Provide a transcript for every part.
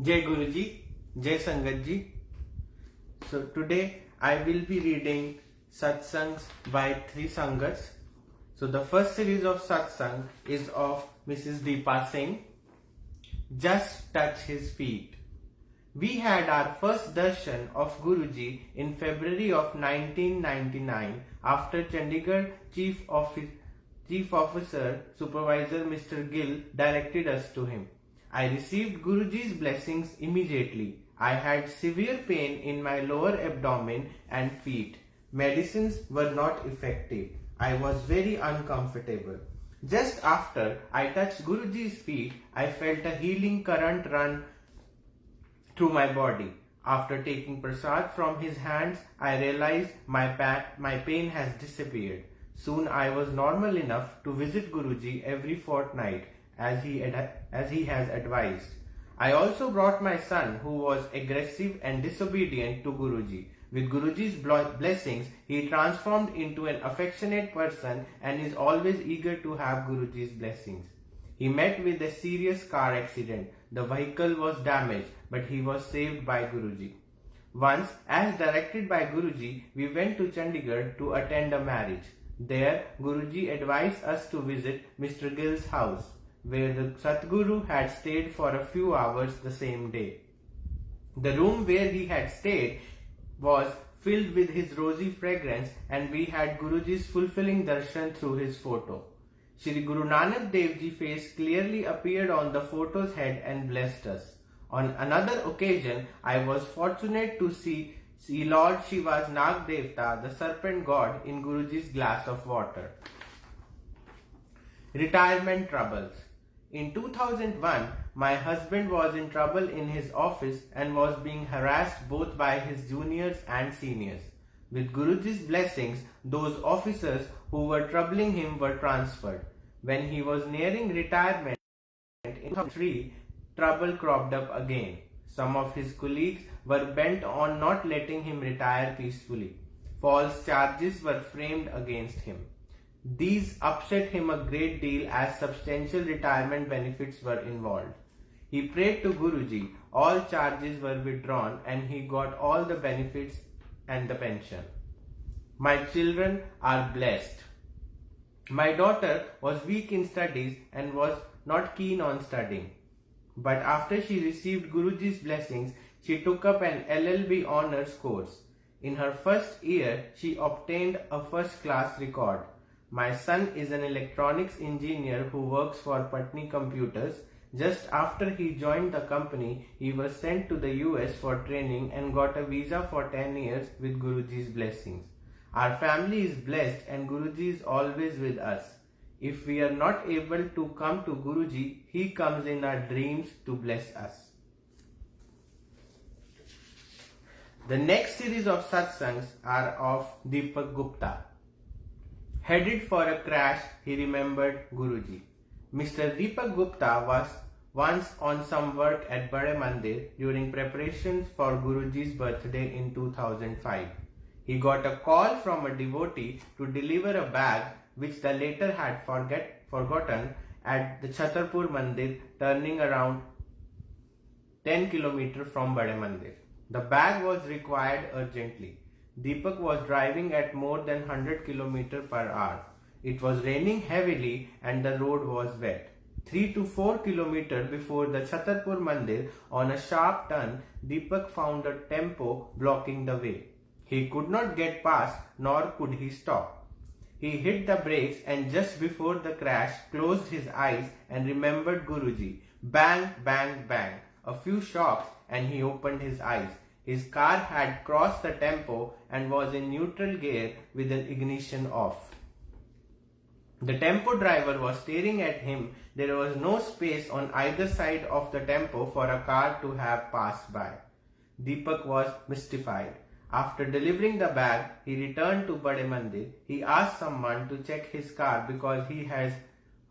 Jai Guruji, Jai Sangatji. So today I will be reading satsangs by three sangats. So the first series of satsang is of Mrs. Deepa Singh. Just touch his feet. We had our first darshan of Guruji in February of 1999 after Chandigarh Chief Officer Supervisor Mr. Gill directed us to him. I received Guruji's blessings immediately. I had severe pain in my lower abdomen and feet. Medicines were not effective. I was very uncomfortable. Just after I touched Guruji's feet, I felt a healing current run through my body. After taking prasad from his hands, I realized my pain has disappeared. Soon I was normal enough to visit Guruji every fortnight as he has advised. I also brought my son who was aggressive and disobedient to Guruji. With Guruji's blessings, he transformed into an affectionate person and is always eager to have Guruji's blessings. He met with a serious car accident. The vehicle was damaged, but he was saved by Guruji. Once, as directed by Guruji, we went to Chandigarh to attend a marriage. There, Guruji advised us to visit Mr. Gill's house, where the Satguru had stayed for a few hours the same day. The room where he had stayed was filled with his rosy fragrance, and we had Guruji's fulfilling darshan through his photo. Shri Guru Nanak Dev Ji face clearly appeared on the photo's head and blessed us. On another occasion, I was fortunate to see Lord Shiva's Nag Devta, the serpent god, in Guruji's glass of water. Retirement troubles. In 2001, my husband was in trouble in his office and was being harassed both by his juniors and seniors. With Guruji's blessings, those officers who were troubling him were transferred. When he was nearing retirement in 2003, trouble cropped up again. Some of his colleagues were bent on not letting him retire peacefully. False charges were framed against him. These upset him a great deal as substantial retirement benefits were involved. He prayed to Guruji, all charges were withdrawn and he got all the benefits and the pension. My children are blessed. My daughter was weak in studies and was not keen on studying. But after she received Guruji's blessings, she took up an LLB honors course. In her first year, she obtained a first-class record. My son is an electronics engineer who works for Patni Computers. Just after he joined the company, he was sent to the US for training and got a visa for 10 years with Guruji's blessings. Our family is blessed and Guruji is always with us. If we are not able to come to Guruji, he comes in our dreams to bless us. The next series of satsangs are of Deepak Gupta. Headed for a crash, he remembered Guruji. Mr. Deepak Gupta was once on some work at Bade Mandir during preparations for Guruji's birthday in 2005. He got a call from a devotee to deliver a bag which the latter had forgotten at the Chhatarpur Mandir, turning around 10 km from Bade Mandir. The bag was required urgently. Deepak was driving at more than 100 km per hour. It was raining heavily and the road was wet. 3 to 4 km before the Chhatarpur Mandir, on a sharp turn, Deepak found a tempo blocking the way. He could not get past, nor could he stop. He hit the brakes and just before the crash closed his eyes and remembered Guruji. Bang, bang, bang. A few shocks and he opened his eyes. His car had crossed the tempo and was in neutral gear with the ignition off. The tempo driver was staring at him. There was no space on either side of the tempo for a car to have passed by. Deepak was mystified. After delivering the bag, he returned to Bade Mandir. He asked someone to check his car because he has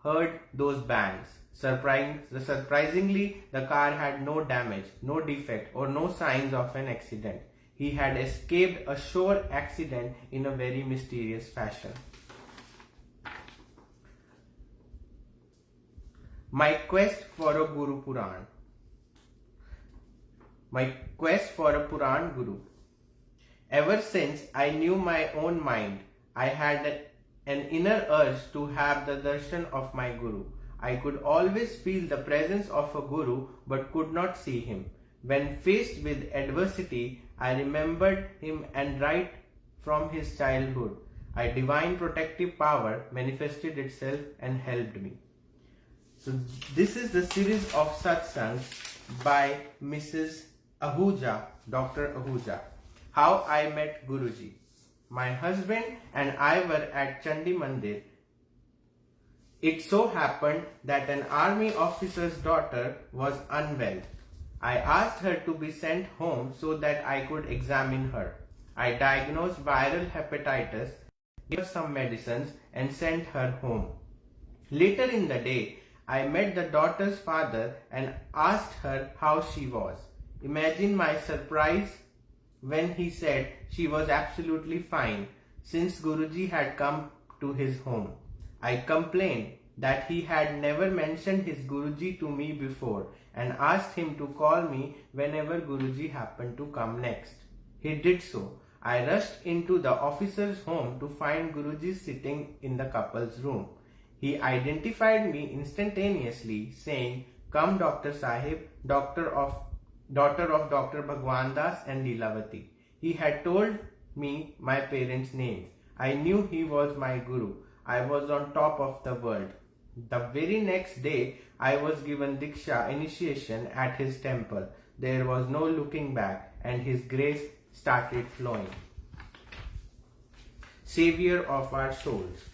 heard those bangs. Surprisingly, the car had no damage, no defect, or no signs of an accident. He had escaped a sure accident in a very mysterious fashion. My quest for a Guru Puran. my quest for a Puran Guru. Ever since I knew my own mind, I had an inner urge to have the darshan of my Guru. I could always feel the presence of a Guru but could not see him. When faced with adversity, I remembered him and right from his childhood, a divine protective power manifested itself and helped me. So this is the series of satsangs by Mrs. Ahuja, Dr. Ahuja. How I met Guruji. My husband and I were at Chandi Mandir. It so happened that an army officer's daughter was unwell. I asked her to be sent home so that I could examine her. I diagnosed viral hepatitis, gave her some medicines and sent her home. Later in the day, I met the daughter's father and asked her how she was. Imagine my surprise when he said she was absolutely fine since Guruji had come to his home. I complained that he had never mentioned his Guruji to me before and asked him to call me whenever Guruji happened to come next. He did so. I rushed into the officer's home to find Guruji sitting in the couple's room. He identified me instantaneously, saying, "Come, Dr. Sahib, daughter of Dr. Bhagwan Das and Leelavati." He had told me my parents' names. I knew he was my Guru. I was on top of the world. The very next day, I was given Diksha initiation at his temple. There was no looking back, and his grace started flowing. Savior of our souls.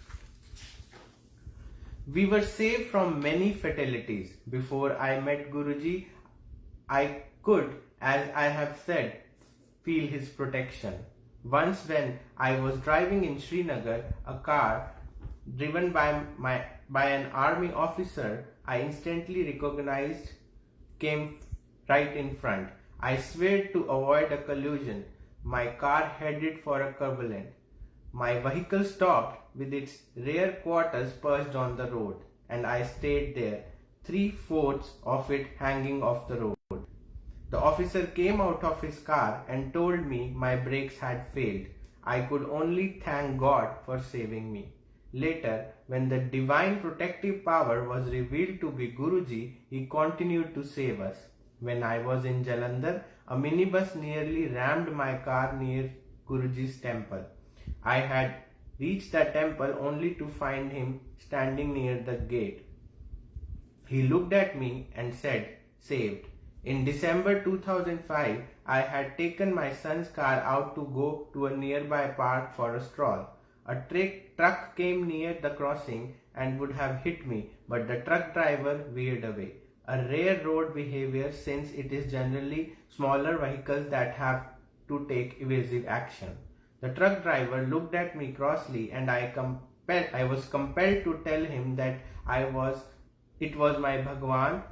We were saved from many fatalities. Before I met Guruji, I could, as I have said, feel his protection. Once when I was driving in Srinagar, a car driven by an army officer I instantly recognized came right in front. I swayed to avoid a collision. My car headed for a curveball. My vehicle stopped with its rear quarters perched on the road, and I stayed there, 3/4 of it hanging off the road. The officer came out of his car and told me my brakes had failed. I could only thank God for saving me. Later, when the divine protective power was revealed to be Guruji, he continued to save us. When I was in Jalandhar, a minibus nearly rammed my car near Guruji's temple. I had reached the temple only to find him standing near the gate. He looked at me and said, "Saved." In December 2005, I had taken my son's car out to go to a nearby park for a stroll. A truck came near the crossing and would have hit me, but the truck driver veered away. A rare road behavior since it is generally smaller vehicles that have to take evasive action. The truck driver looked at me crossly and I was compelled to tell him that it was my Bhagwan,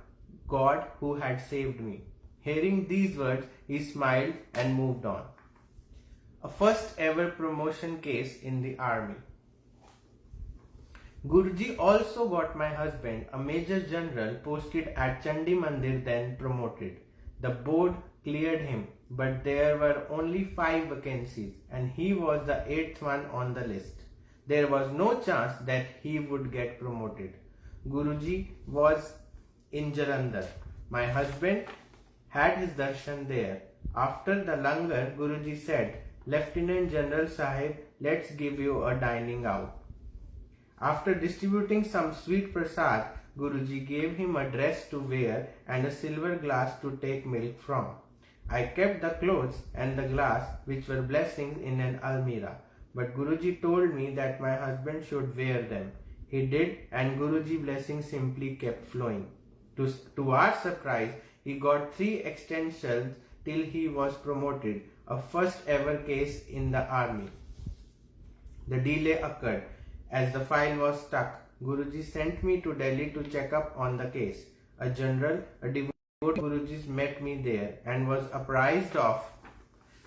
God, who had saved me. Hearing these words, he smiled and moved on. A first ever promotion case in the army. Guruji also got my husband, a major general posted at Chandi Mandir, then promoted. The board cleared him, but there were only 5 vacancies and he was the 8th one on the list. There was no chance that he would get promoted. Guruji was in Jalandhar. My husband had his darshan there. After the langar, Guruji said, "Lieutenant General Sahib, let's give you a dining out." After distributing some sweet prasad, Guruji gave him a dress to wear and a silver glass to take milk from. I kept the clothes and the glass, which were blessings, in an almirah, but Guruji told me that my husband should wear them. He did, and Guruji blessings simply kept flowing. To our surprise, he got 3 extensions till he was promoted, a first ever case in the army. The delay occurred as the file was stuck. Guruji sent me to Delhi to check up on the case. A devoted Guruji met me there and was apprised of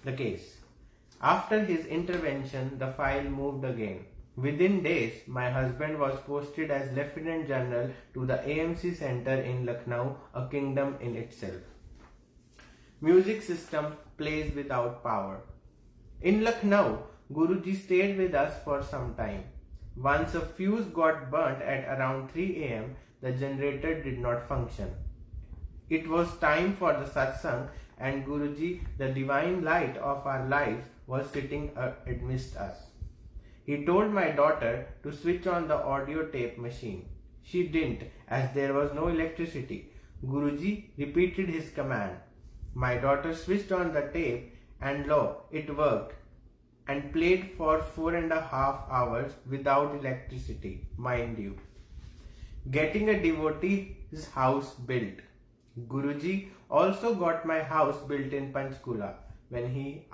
the case. After his intervention, the file moved again. Within days, my husband was posted as Lieutenant General to the AMC Center in Lucknow, a kingdom in itself. Music system plays without power. In Lucknow, Guruji stayed with us for some time. Once a fuse got burnt at around 3 am, the generator did not function. It was time for the satsang, and Guruji, the divine light of our lives, was sitting amidst us. He told my daughter to switch on the audio tape machine. She didn't, as there was no electricity. Guruji repeated his command. My daughter switched on the tape, and lo, it worked, and played for 4.5 hours without electricity, mind you. Getting a devotee's house built. Guruji also got my house built in Panchkula. When he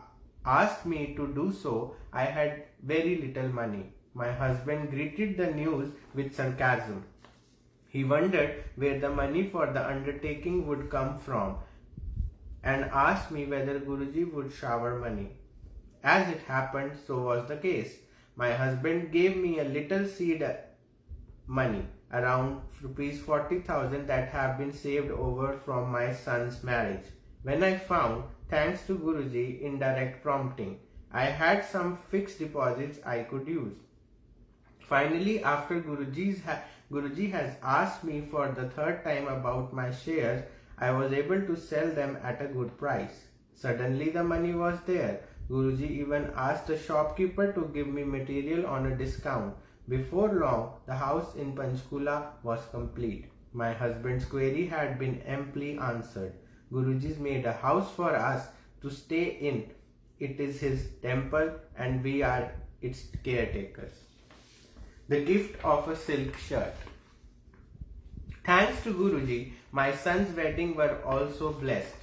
asked me to do so, I had very little money. My husband greeted the news with sarcasm. He wondered where the money for the undertaking would come from and asked me whether Guruji would shower money. As it happened, so was the case. My husband gave me a little seed money, around rupees 40,000 that have been saved over from my son's marriage. When I found, thanks to Guruji indirect prompting, I had some fixed deposits I could use. Finally, after Guruji has asked me for the third time about my shares, I was able to sell them at a good price. Suddenly the money was there. Guruji even asked a shopkeeper to give me material on a discount. Before long, the house in Panchkula was complete. My husband's query had been amply answered. Guruji's made a house for us to stay in. It is his temple and we are its caretakers. The gift of a silk shirt. Thanks to Guruji, my son's wedding were also blessed.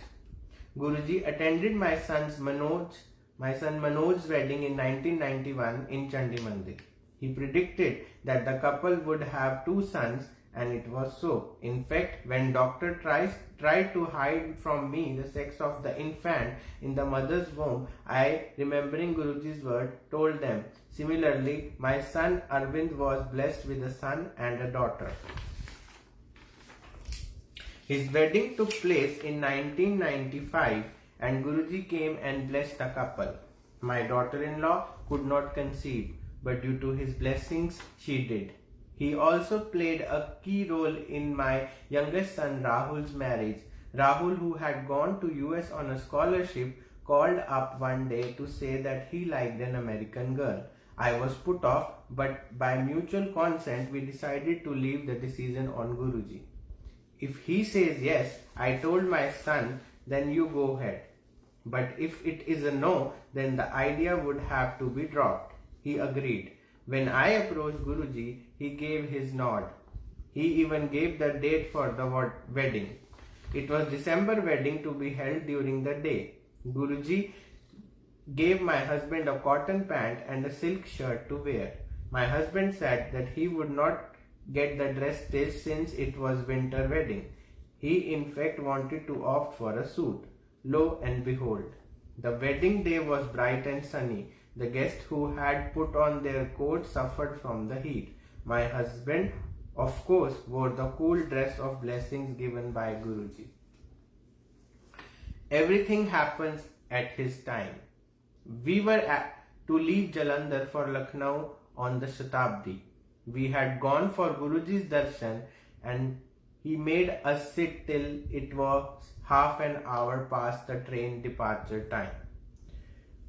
Guruji attended my son Manoj's wedding in 1991 in Chandi Mandir. He predicted that the couple would have 2 sons, and it was so. In fact, when doctor tried to hide from me the sex of the infant in the mother's womb, I, remembering Guruji's word, told them. Similarly, my son Arvind was blessed with a son and a daughter. His wedding took place in 1995 and Guruji came and blessed the couple. My daughter-in-law could not conceive, but due to his blessings, she did. He also played a key role in my youngest son Rahul's marriage. Rahul, who had gone to US on a scholarship, called up one day to say that he liked an American girl. I was put off, but by mutual consent, we decided to leave the decision on Guruji. If he says yes, I told my son, then you go ahead. But if it is a no, then the idea would have to be dropped. He agreed. When I approached Guruji, he gave his nod. He even gave the date for the wedding. It was December wedding to be held during the day. Guruji gave my husband a cotton pant and a silk shirt to wear. My husband said that he would not get the dress stitched since it was winter wedding. He in fact wanted to opt for a suit. Lo and behold, the wedding day was bright and sunny. The guests who had put on their coats suffered from the heat. My husband, of course, wore the cool dress of blessings given by Guruji. Everything happens at his time. We were to leave Jalandhar for Lucknow on the Shatabdi. We had gone for Guruji's darshan and he made us sit till it was half an hour past the train departure time.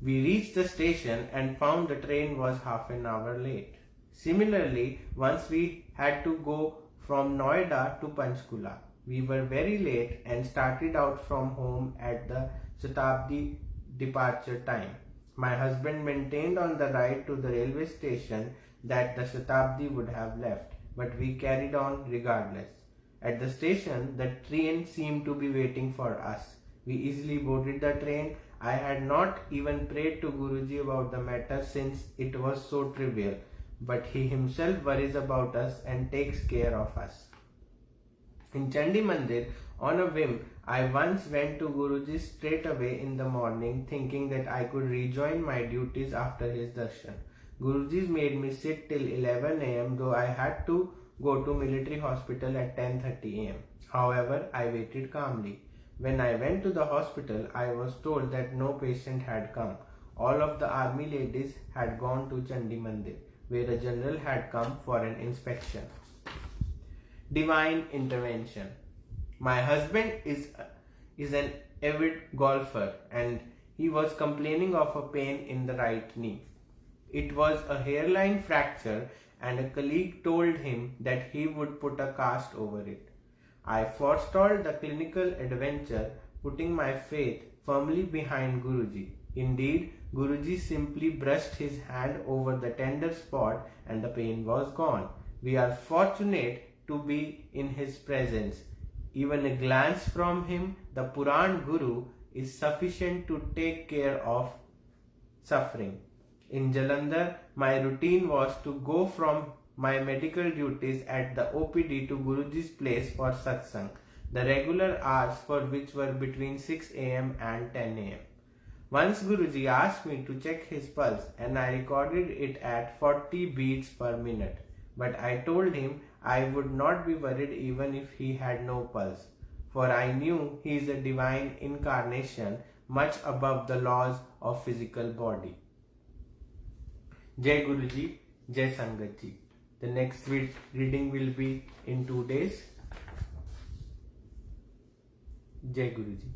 We reached the station and found the train was half an hour late. Similarly, once we had to go from Noida to Panchkula. We were very late and started out from home at the Shatabdi departure time. My husband maintained on the ride to the railway station that the Shatabdi would have left, but we carried on regardless. At the station, the train seemed to be waiting for us. We easily boarded the train. I had not even prayed to Guruji about the matter since it was so trivial, but he himself worries about us and takes care of us. In Chandi Mandir, on a whim, I once went to Guruji straight away in the morning thinking that I could rejoin my duties after his darshan. Guruji made me sit till 11 am though I had to go to military hospital at 10:30 am. However, I waited calmly. When I went to the hospital, I was told that no patient had come. All of the army ladies had gone to Chandi Mandir, where a general had come for an inspection. Divine intervention. My husband is an avid golfer and he was complaining of a pain in the right knee. It was a hairline fracture and a colleague told him that he would put a cast over it. I forestalled the clinical adventure, putting my faith firmly behind Guruji. Indeed, Guruji simply brushed his hand over the tender spot and the pain was gone. We are fortunate to be in his presence. Even a glance from him, the Puran Guru, is sufficient to take care of suffering. In Jalandhar, my routine was to go from my medical duties at the OPD to Guruji's place for satsang, the regular hours for which were between 6 am and 10 am. Once Guruji asked me to check his pulse and I recorded it at 40 beats per minute. But I told him I would not be worried even if he had no pulse, for I knew he is a divine incarnation much above the laws of physical body. Jai Guruji, Jai Sangat Ji. The next reading will be in 2 days. Jai Guruji.